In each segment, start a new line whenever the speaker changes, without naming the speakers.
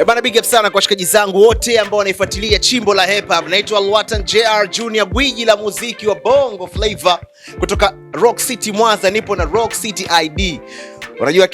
Bana, big up sana kwa washikaji zangu wote ambao wanaifuatilia chimbo la hip hop. Naitwa Alwatan JR Junior, gwiji la muziki wa Bongo Flavor kutoka Rock City Mwanza. Nipo na Rock City ID. Unajua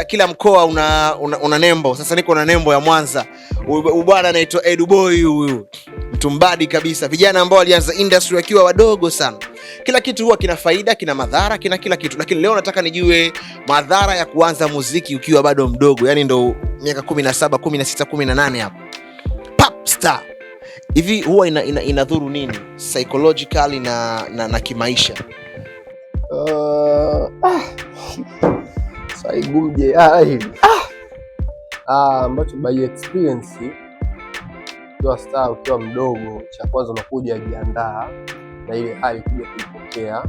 kila mkoa una nembo. Sasa niko na nembo ya Mwanza. Bwana anaitwa Edu Boy, huyu mtumbadi kabisa. Vijana ambao walianza industry wakiwa wadogo sana. Kila kitu huwa kina faida, kina madhara, kina kila kitu. Lakini leo nataka nijue madhara ya kuanza muziki ukiwa bado mdogo. Yaani ndo miaka 17, 16, 18 hapo. Pop star. Hivi huwa inadhuru nini psychologically na kimaisha?
Saigumje ambacho by experience ukiwa star ukiwa mdogo, cha kwanza unakuja jiandaa na ile hali kuja kuipokea,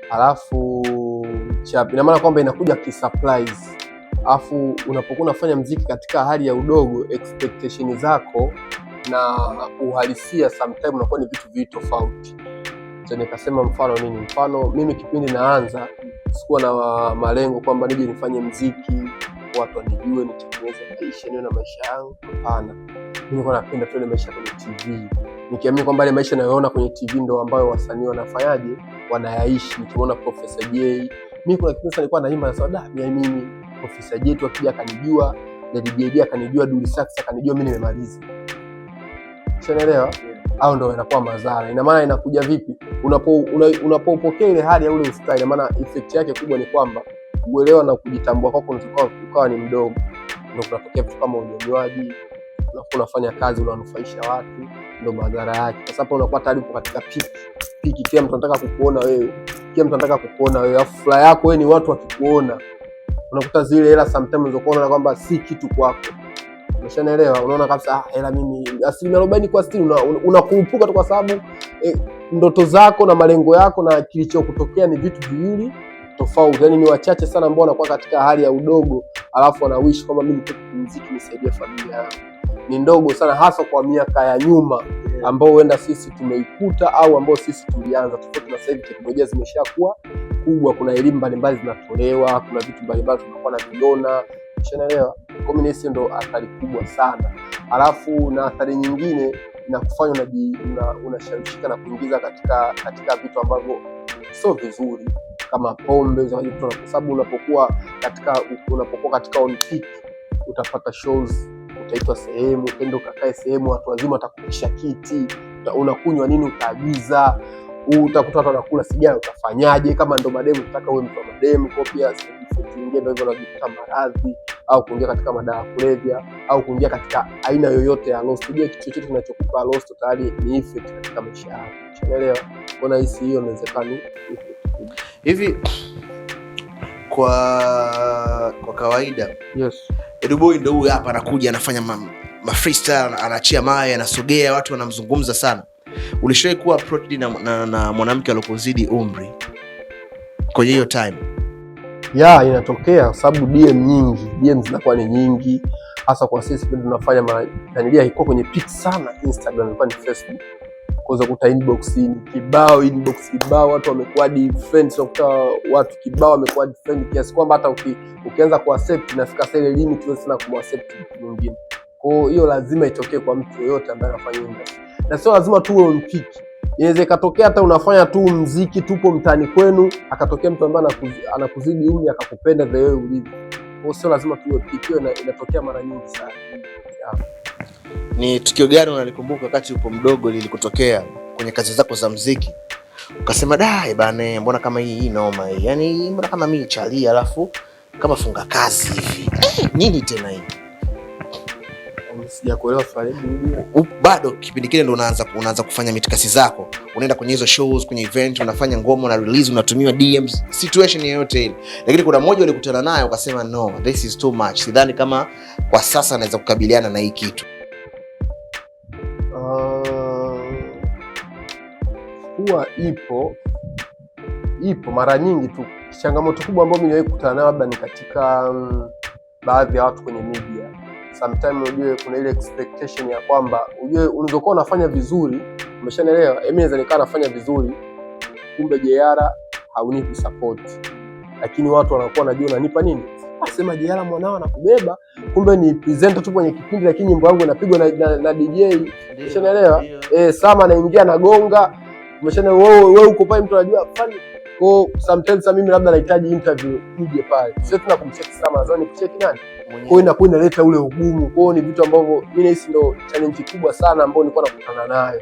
alafu ina maana kwamba inakuja kisurprise. Alafu unapokuwa unafanya muziki katika hali ya udogo, expectation zako na uhalisia sometimes unakuwa ni vitu viwili tofauti. Nikasema mfano mimi kipindi naanza sikuwa na malengo kwamba nije nifanye muziki watu wanijue nitengeneze maisha niwe na maisha yangu. Hapana, mimi nilikuwa napenda tu ile maisha kwenye TV, nikiamini kwamba ile maisha nayoona kwenye TV ndio ambayo wasanii wanafanyaje, wanayaishi. Nikiona Professor J, mimi kuna kipindi nilikuwa naimba na mimi Professor J tu akija akanijua, Lady JD akanijua, Dully Sax akanijua, mimi nimemaliza. Unaelewa? Au ndio inakuwa madhara. Ina maana inakuja vipi? Unapopokea ile hali ya ule style, ina maana effect yake kubwa ni kwamba uelewa na kujitambua kwako ukawa ni mdogo. Ndio kunatokea vitu kama unyonywaji, unafanya kazi unanufaisha watu, ndio madhara yake. Kwa sababu unakuwa tayari katika piki, kila mtu anataka kukuona wewe, afu furaha yako wewe ni watu wakikuona. Unakuta zile hela sometimes unazokuona kwamba si kitu kwako. Umeshaelewa? Unaona kabisa hela mimi 40% kwa 60 unakurupuka tu, kwa sababu ndoto zako na malengo yako na kilichokutokea ni vitu viwili tofauti. Yaani ni wachache sana ambao wanakuwa katika hali ya udogo alafu wanawish kwamba mimi nitoke muziki nisaidie familia yangu. Ni ndogo sana, hasa kwa miaka ya nyuma ambao huenda sisi tumeikuta au ambao sisi tulianza. Tofauti na sasa hivi teknolojia zimeshakuwa kubwa, kuna elimu mbalimbali zinatolewa, kuna vitu mbalimbali tunakuwa na viona. Unaelewa? Community ndo athari kubwa sana. Alafu na athari nyingine inakufanya unashawishika na kuingiza katika vitu ambavyo sio vizuri kama pombe, kwa sababu unapokuwa katika on peak utapata shows, utaitwa sehemu, utaenda ukakae sehemu, watu wazima watakupisha kiti, unakunywa nini utaagiza, utakuta watu wanakula sigara, utafanyaje? Kama ndo mademu unataka uwe mtu wa mademu, kwa pia kuingia ndio hivyo, unajikuta maradhi au kuingia katika madawa kulevya au kuingia katika aina yoyote ya loss. Kitu chochote kinachokupa loss tayari ni effect katika maisha yako. Unaelewa? Kuna hisi hiyo inawezekana
hivi kwa kawaida.
Yes.
Edu Boy ndio huyu hapa anakuja anafanya ma freestyle, anaachia mawe, anasogea, watu wanamzungumza sana. Ulishawahi kuwa approached na mwanamke aliyokuzidi umri kwenye hiyo time?
Inatokea, sababu DM zinakuwa ni nyingi, hasa kwa sisi tunafanya manilia iko kwenye peak sana. Instagram ilikuwa ni Facebook, kwanza kuta inbox kibao, watu wamekuwa friends, watu kibao wamekuwa friends kiasi kwamba hata ukianza kuaccept inafika sale limit wewe sana kumaccept mtu mwingine. Kwa hiyo lazima itokee kwa mtu yoyote ambaye anafanya industry, na sio lazima tu on peak. Inaweza ikatokea hata unafanya tu muziki, tupo mtaani kwenu, akatokea mtu ambaye anakuzidi umri akakupenda the way ulivyo. Kwa sio lazima tu ikiwa inatokea mara nyingi sana.
Ni tukio gani unalikumbuka wakati upo mdogo lilikutokea kwenye kazi zako za muziki ukasema dai bana, mbona kama hii noma hii, yani mbona kama mimi chalia alafu kama funga kazi hivi, nini tena hii?
Sijakuelewa swali hili.
Bado kipindi kile ndo unaanza kufanya mitikasi zako, unaenda kwenye hizo shows, kwenye event, unafanya ngoma na release, unatumiwa DMs, situation yoyote ile, lakini kuna mmoja ulikutana naye ukasema no, this is too much, sidhani kama kwa sasa naweza kukabiliana na hii kitu?
Huwa ipo mara nyingi tu. Changamoto kubwa ambayo mimi niliwahi kukutana nayo labda ni katika baadhi ya watu kwenye media. Sometimes unajua kuna ile expectation ya kwamba unazokuwa unafanya vizuri, umeshanielewa? Mimi naweza nikaa nafanya vizuri, kumbe JR haunipi support, lakini watu wanakuwa wanajua unanipa nini Asema Diala mwanao anakubeba, kumbe ni presenter tu kwenye kipindi, lakini nyimbo yangu inapigwa na DJ. Umeshaelewa? Sama anaingia na gonga. Umeshaelewa? Wewe uko pale, mtu anajua fani. Kwa sometimes mimi labda nahitaji interview nije pale. Sio tuna kumcheck Sama, nadhani kucheck nani? Kwa hiyo inakuwa inaleta ule ugumu. Kwa hiyo ni vitu ambavyo mimi nahisi ndio challenge kubwa sana ambayo nilikuwa nakutana nayo.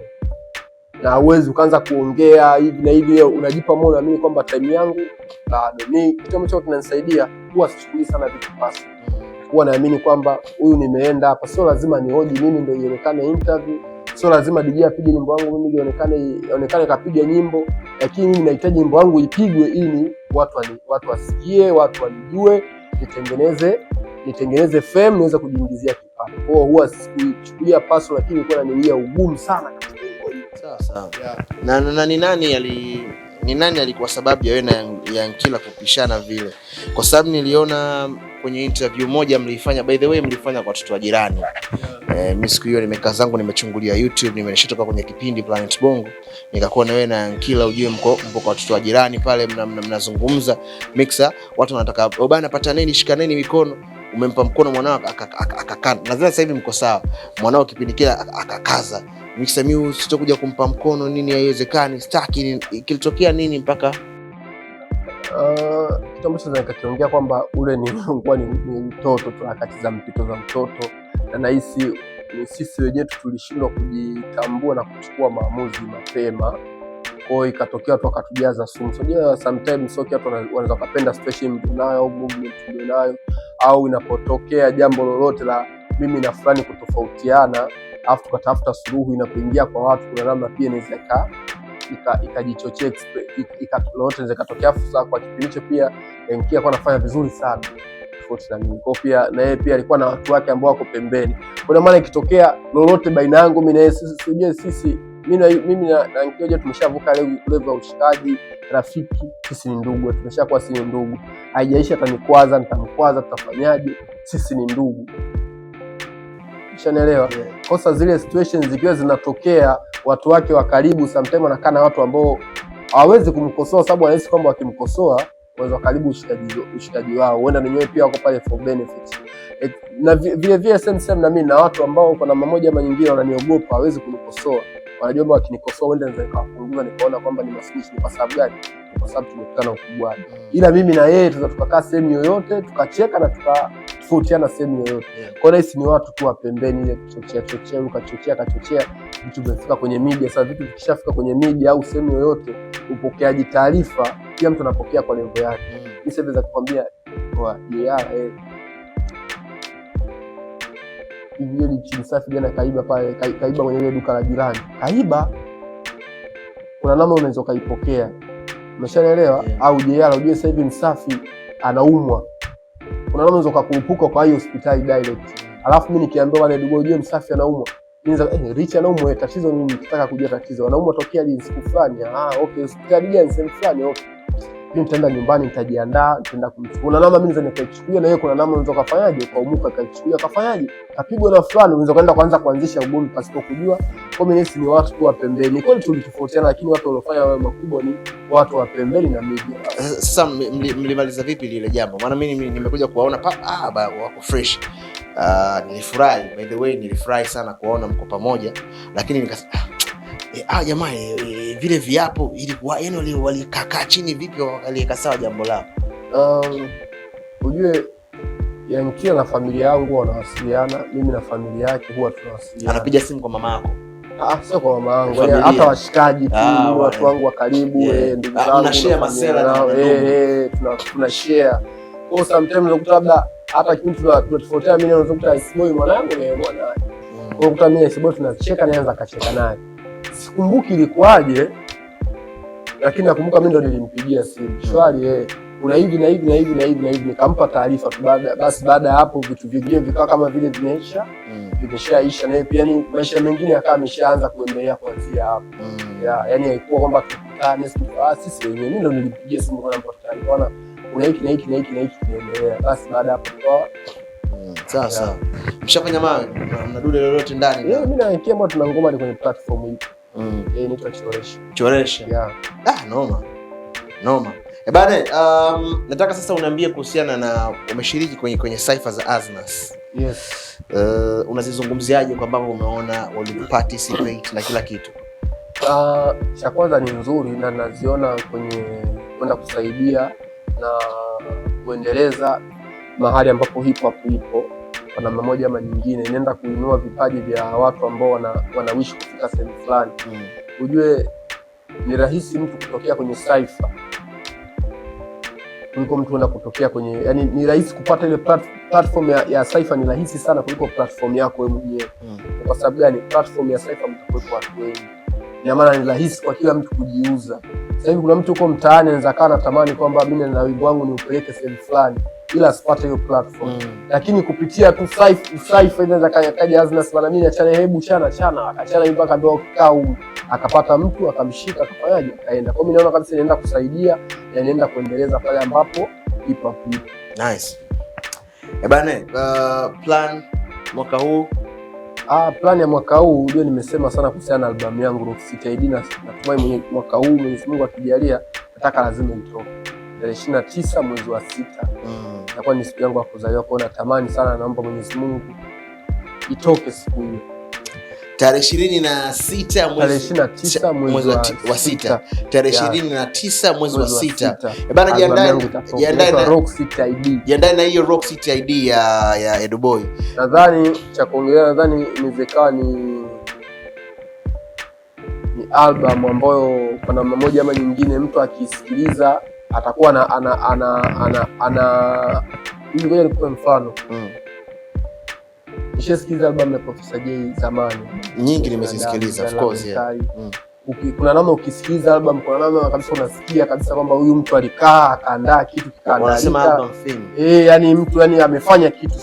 Na uwezi ukaanza kuongea hivi na hivi, unajipa moyo, naamini kwamba time yangu bado. Ni kitu ambacho kinanisaidia, huwa sichukui sana vitu pasi. Huwa naamini kwamba huyu nimeenda hapa, sio lazima nihoji mimi ndio ionekane interview, sio lazima DJ apige nyimbo yangu mimi ionekane kapiga nyimbo, lakini mimi nahitaji nyimbo yangu ipigwe ili watu wasikie, watu wanijue, nitengeneze fame, niweze kujiingizia kipato. Kwa hiyo huwa sikuchukulia paso, lakini ilikuwa inaniwia ugumu sana.
Sawa. Yeah. Na ni nani alikuwa sababu ya wewe na Yankila kupishana vile? Kwa sababu niliona kwenye interview moja mlifanya, by the way mlifanya kwa watoto wa jirani. Mimi siku hiyo nimekaa zangu nimechungulia YouTube, nimeshatoka kwenye kipindi Planet Bongo, nikakuwa na wewe na Yankila, ujue mko kwa watoto wa jirani pale mnazungumza mixer, watu wanataka bana pataneni, shikaneni mikono. Umempa mkono mwanao akakana. Nadhani sasa hivi mko sawa. Mwanao kipindi kile akakaza. Mimi sitakuja kumpa mkono nini, haiwezekani, sitaki. Kilitokea nini mpaka
kitu ambacho nikakiongea kwamba ule ni mtoto tu, harakati za mpito za mtoto, na nahisi ni sisi wenyewe tulishindwa kujitambua na kuchukua maamuzi mapema. Kwa hiyo ikatokea watu wakatujaza sumu. Unajua sometimes sio watu wanaweza kupenda situation nayo au movement nayo, au inapotokea jambo lolote la mimi na fulani kutofautiana, afu tukatafuta suluhu, inapoingia kwa watu kuna namna pia inaweza ikajichochea lolote inaweza katokea. Fursa kwa kipindi hicho pia Enkia alikuwa anafanya vizuri sana tofauti na mimi. Kwa pia na yeye pia alikuwa na watu wake ambao wako pembeni. Kwa maana ikitokea lolote baina yangu mimi na yeye, sisi mimi na Enkia tumeshavuka level ya ushikaji, rafiki, sisi ni ndugu, tumeshakuwa sisi ni ndugu. Haijaisha atanikwaza, nitamkwaza, tutafanyaje? Sisi ni ndugu. Ushanielewa? Yeah. Kosa zile situations zikiwa zinatokea, watu wake wa karibu sometimes wanakaa na watu ambao hawawezi kumkosoa, sababu wanahisi kwamba wakimkosoa wanaweza karibu ushikaji wao. Huenda wenyewe pia wako pale for benefits. Na vile same na mimi na watu ambao kwa namna moja ama nyingine wananiogopa, hawezi kunikosoa. Wanajua wakinikosoa wenda naweza nikawapunguza, nikaona kwamba ni masikishi. Ni kwa sababu gani? Kwa sababu tumekutana ukubwani. Ila mimi na yeye tunaweza tukakaa sehemu yoyote, tukacheka na tukatofautiana sehemu yoyote. Kwa hiyo hisi ni watu tu wa pembeni, ile kuchochea kachochea vitu vinafika kwenye media. Sasa vitu vikishafika kwenye media au sehemu yoyote, upokeaji taarifa kila mtu anapokea kwa level yake. Mimi siweza kukwambia kwa hivi chini safi jana kaiba pale, kaiba kwenye ile duka la jirani. Kaiba kuna namna unaweza kaipokea. Umeshaelewa? Yeah. Au ujue sasa hivi Msafi anaumwa. Kuna namna unaweza kukupuka kwa hiyo hospitali direct. Alafu mimi nikiambiwa wale ndugu, ujue Msafi anaumwa. Mimi Rich anaumwa, tatizo nini? Nikitaka kujua tatizo. Anaumwa tokea lini, siku fulani. Okay, hospitali gani, sehemu fulani. Okay. Mimi nitaenda nyumbani, nitajiandaa, nitaenda kumchukua. Kuna namna mimi naweza nikaichukulia, na yeye kuna namna unaweza kufanyaje, kaumuka kaichukulia kafanyaje, kapigwa na fulani, unaweza kwenda kuanza kuanzisha ugomvi pasipo kujua. Kwa mimi ni watu tu wa pembeni. Kweli tulitofautiana, lakini watu waliofanya wao makubwa ni watu wa pembeni na media.
Sasa mlimaliza vipi lile jambo? Maana mimi nimekuja kuwaona wako fresh. Nilifurahi, by the way nilifurahi sana kuwaona mko pamoja, lakini nikasema jamaa vile viapo ilikuwa yani walikaa chini vipi wakalieka sawa jambo lao?
Ujue Yankila na familia yangu wanawasiliana, mimi na familia yake huwa tunawasiliana.
Anapiga simu kwa mama yako?
Sio kwa mama yangu, hata washikaji tu, watu wangu wa karibu, ndugu zangu,
tunashare masela na
tuna share. Kwa sometimes unakuta labda hata kipindi tunatofautiana, mimi naweza kukuta Isboy mwanangu na mwanae. Kwa kukuta mimi Isboy tunacheka, naanza kacheka naye. Sikumbuki ilikuwaje, lakini nakumbuka mimi ndo nilimpigia simu. Shwari kuna hivi na hivi na hivi na hivi na hivi, nikampa taarifa tu. Baada ya hapo vitu vingine vikawa kama vile vimeshaisha, na pia ni maisha mengine yakawa ameshaanza kuendelea kuanzia hapo. Yani haikuwa kwamba tukutane sisi wenyewe. Mimi ndo nilimpigia simu kwa nampa taarifa, ona kuna hiki na hiki na hiki na hiki kinaendelea. Basi baada hapo kwa
sawa. Mshafanya mawe, mnadude lolote ndani?
Mimi na Yankila mbona tuna ngoma kwenye platform hii. Inaitwa Choresha.
Noma. Bana, nataka sasa uniambie kuhusiana na umeshiriki kwenye cypher za Aznas.
Yes.
Unazizungumziaje kwa sababu umeona wali participate na kila kitu?
Cha kwanza ni nzuri na naziona kwenye kwenda kusaidia na kuendeleza mahali ambapo hip hop ipo kwa namna moja ama nyingine, inaenda kuinua vipaji vya watu ambao wanawishi kufika sehemu fulani. Ujue ni rahisi mtu kutokea kwenye cypher kuliko mtu enda kutokea kwenye, yani ni rahisi kupata ile platform ya cypher, ni rahisi sana kuliko platform yako wewe mwenyewe. Kwa sababu gani? Platform ya cypher mtakuwepo watu wengi, ina maana ni rahisi kwa kila mtu kujiuza. Sasa hivi kuna mtu uko mtaani anaweza kaa natamani kwamba mimi na wimbo wangu niupeleke sehemu fulani, ila asipate hiyo platform. Lakini kupitia tu cypher inaweza kaja Aznas bana, mimi achana, hebu chana akachana mpaka ndio kau akapata mtu akamshika akafanyaje akaenda. Kwa mimi naona kabisa inaenda kusaidia na inaenda kuendeleza pale ambapo ipo.
Nice. Bana, plan mwaka huu?
Plan ya mwaka huu ndio nimesema sana kuhusiana na albamu yangu Rock City ID, na natumai mwaka huu Mwenyezi Mungu akijalia nataka lazima itoke tarehe 29 mwezi wa 6. Itakuwa ni siku yangu ya kuzaliwa, kwa natamani sana, naomba Mwenyezi Mungu itoke siku hiyo.
Tarehe 29 mwezi wa 6. Tarehe 29 mwezi wa 6. Bana, jiandae na
Rock City ID.
Jiandae na hiyo Rock City ID ya Eduboy.
Nadhani cha kuongelea, nadhani inawezekana ni album ambayo kwa namna moja ama nyingine mtu akisikiliza atakuwa ngoja nikupe mfano. Nishasikiliza album ya Professor Jay zamani.
Nyingi nimezisikiliza, of course, yeah.
Kuna namna ukisikiliza album, kuna namna kabisa unasikia kabisa kwamba huyu mtu alikaa akaandaa kitu kikaandalika.
Wanasema album film.
Yani mtu yani amefanya kitu.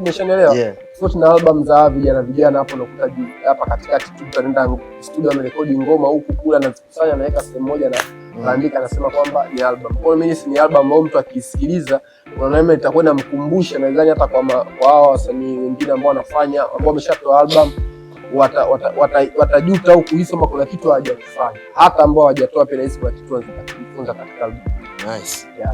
Umeshaelewa?
Yeah.
Tofauti na album za vijana hapo unakuta hapa katikati tu anaenda studio amerekodi ngoma huku kula na zikusanya anaweka sehemu moja na anaandika anasema kwamba ni album. Kwa hiyo ni album ambayo mtu akisikiliza unaona itakwenda mkumbusha, na nadhani hata kwa hao wasanii wengine ambao wanafanya ambao wameshatoa album watajuta au kuhisi kwamba kuna kitu hawajafanya, hata ambao hawajatoa pia hizo kwa kitu wanajifunza katika album.
Nice. Yeah.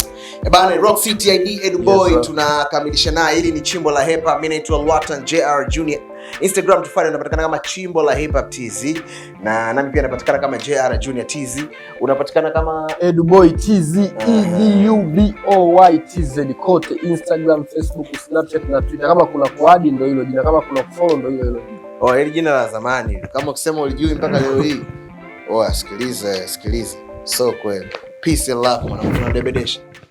Bana, Rock City ID Eduboy, yes, tunakamilisha naye. Hili ni Chimbo la Hip Hop. Mimi naitwa Lwatan JR Junior. Instagram tufanye, unapatikana kama Chimbo la Hip Hop TZ, na nami pia napatikana kama JR Junior TZ. Unapatikana kama
Eduboy TZ, EDUBOY TZ kote Instagram, Facebook, Snapchat na Twitter. Kama kuna kuadi ndio hilo jina, kama kuna follow ndio hilo jina.
Hili jina la zamani. Kama ukisema ulijui mpaka leo hii. Sikiliza. So kweli. Peace and love, mwana. Tunadebedesha.